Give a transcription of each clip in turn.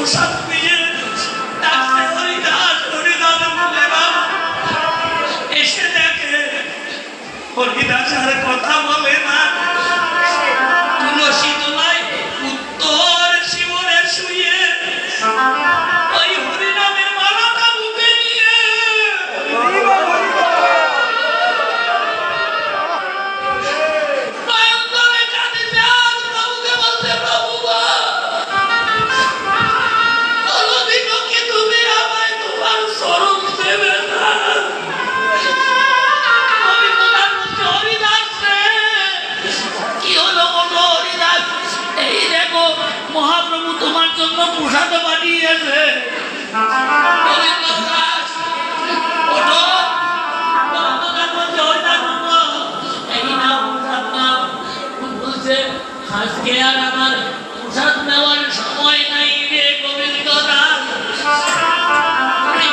পোশাক নিয়ে ডাকছে হরিদাস হরিদাস বলে বাবা এসে দেখে হরিদাস আর কথা বলে না তুলসী তলায় উত্তর শিবরে শুয়ে ওই হরিনামের মালাটা বুকে নিয়ে নয়নজলে কাঁদিছে আর প্রভুকে বলছে প্রভু গো কোনদিনও কি তুমি আমায় তোমার শরণ দেবে না আমি তোমার হরিদাস রে কি হলো বলো হরিদাস এই দেখো মহাপ্রভু তোমার জন্য প্রসাদ পাঠিয়েছে আজকে আর আমার প্রসাদ নেওয়ার সময় নাই রে গোবিন্দ দাস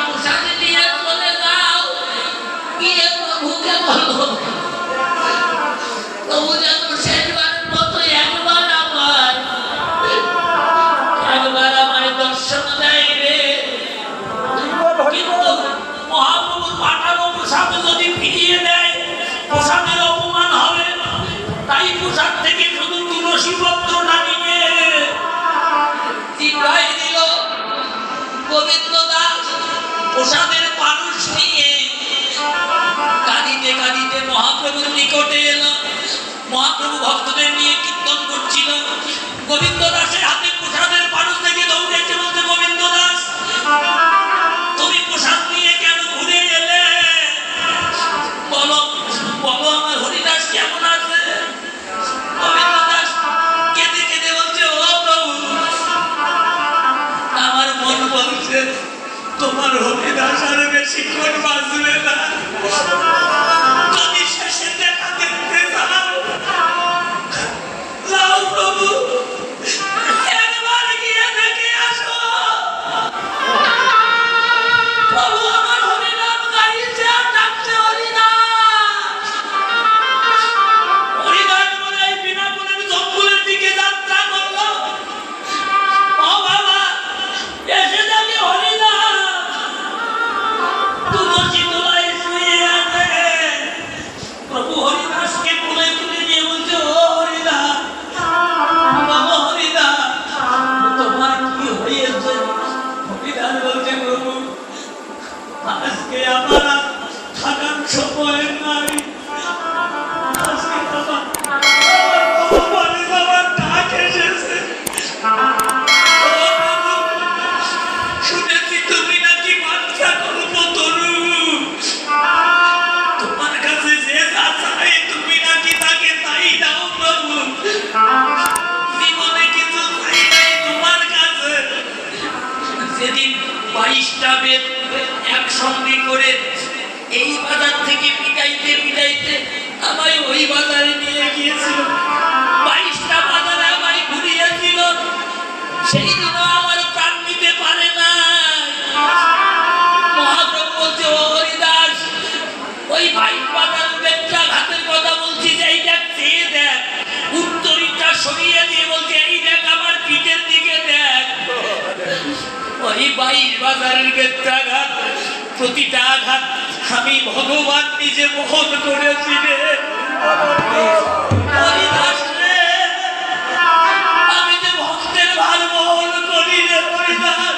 প্রসাদ দিয়ে চলে যাও গিয়ে প্রভুকে বলো প্রভু যেন শেষবারের মতো একবার আমায় দর্শন দেয় রে কিন্তু মহাপ্রভুর পাঠানো প্রসাদ যদি ফিরিয়ে দেয় প্রসাদের অপমান হবে তাই প্রসাদ থেকে শুধু তুলসী পত্রটা নিয়ে চিন্তায় দিল গোবিন্দ দাস প্রসাদের মানুষ নিয়ে কাঁদিতে কাঁদিতে মহাপ্রভুর নিকটে এলো মহাপ্রভু ভক্তদের নিয়ে কীর্তন করছিল গোবিন্দ দাসের হাতে প্রসাদের মানুষ থেকে দৌড়েছে বলতে গোবিন্দ দাস তুমি প্রসাদ নিয়ে কেন ঘুরে এলে বলো বলো আমার হরিদাস কেমন আছে গোবিন্দ দাস কেঁদে কেঁদে বলছে ও প্রভু আমার মন বলছে তোমার হরিদাস আর বেশিক্ষণ বাঁচবে না যদি শেষে দেখা দেখতে চাও যাও প্রভু একবার গিয়ে দেখে আসো প্রভু আমার হরিনাম গাইছে আর ডাকছে হরিদাস হরিদাস বলে এই বিনাপুরের জঙ্গলের দিকে যাত্রা করলো ও বাবা এসে দেখি হরিদাস তুলসী তলায় শুয়ে আছে প্রভু হরিদাসকে কোলে তুলে নিয়ে বলছে ও হরিদাস বাবা হরিদাস তোমার কি হয়েছে হরিদাস বলছে প্রভু আজকে আমার থাকার সময় নাই আজকে আমার ডাক এসেছে শুনেছি তুমি নাকি বাচ্চা করবো তরু তোমার কাছে যে যা চাই তুমি নাকি তাকে তাই দাও প্রভু জীবনে কিছু চাই নাই তোমার কাছে সেদিন 22টা বেদ একসঙ্গে করে এই বাজার থেকে পিটাইতে পিটাইতে আমায় ওই বাজারে নিয়ে গিয়েছিল 22টা বাজারে আমায় ঘুরিয়েছিল সেই দিনও আমার প্রাণ নিতে পারে না মহাপ্রভু বলছে ও হরিদাস ওই 22 বাজার বেচ্চা ঘাতের কথা বলছি যে এই দেখ চেয়ে দেখ উত্তরীটা সরিয়ে দিয়ে বলছে এই দেখ আমার পিঠের দিকে দেখ ওই 22 বাজারের বেচ্চা ঘাত প্রতিটা আঘাত আমি ভগবান নিজে বহন করেছি রে হরিদাস রে আমি যে ভক্তের ভার বহন করি রে হরিদাস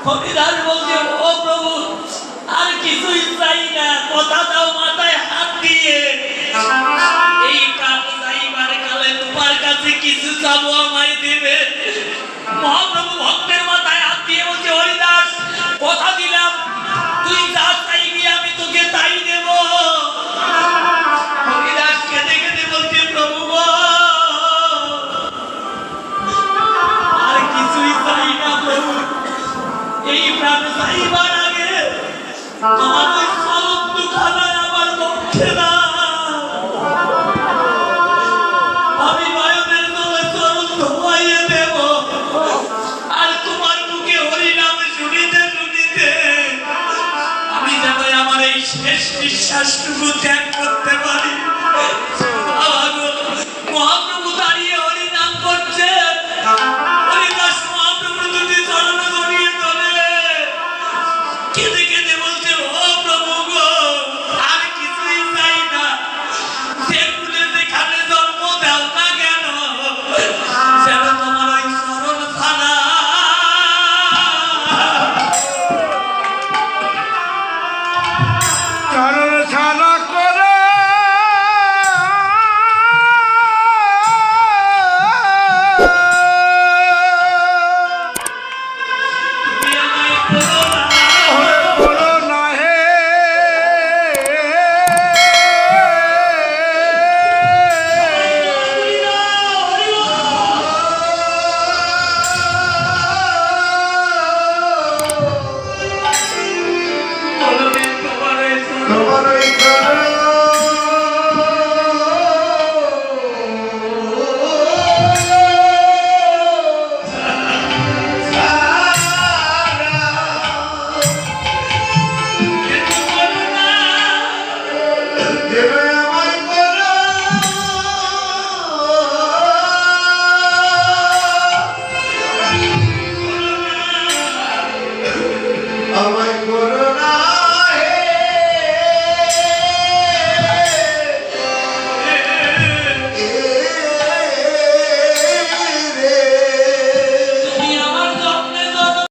হরিদাস বলছে ও প্রভু আর কিছুই চাই না কথা দাও মাথায় হাত দিয়ে এই প্রাণ যাইবার কালে তোমার কাছে কিছু চাবো আমায় দেবে মহাপ্রভু ভক্তের মাথায় হাত দিয়ে বলছে হরিদাস কথা দিলাম তুই যা চাইবি আমি তোকে তাই দেব হরিদাস কেঁদে কেঁদে বলছে প্রভু আর কিছুই চাই না প্রভু এই প্রাণ চাইবার আগে তোমার ওই চরণ দুখানায় আমার পক্ষে না আমি নয়নের জলে চরণ ধোয়াইয়ে দেব আর তোমার মুখে হরিনাম শুনিতে শুনিতে আমি যেন আমার এই শেষ নিঃশ্বাসটুকু ত্যাগ করতে পারি মহাপ্রভু দাঁড়িয়ে হরিনাম করছে হরিদাস মহাপ্রভু দেবে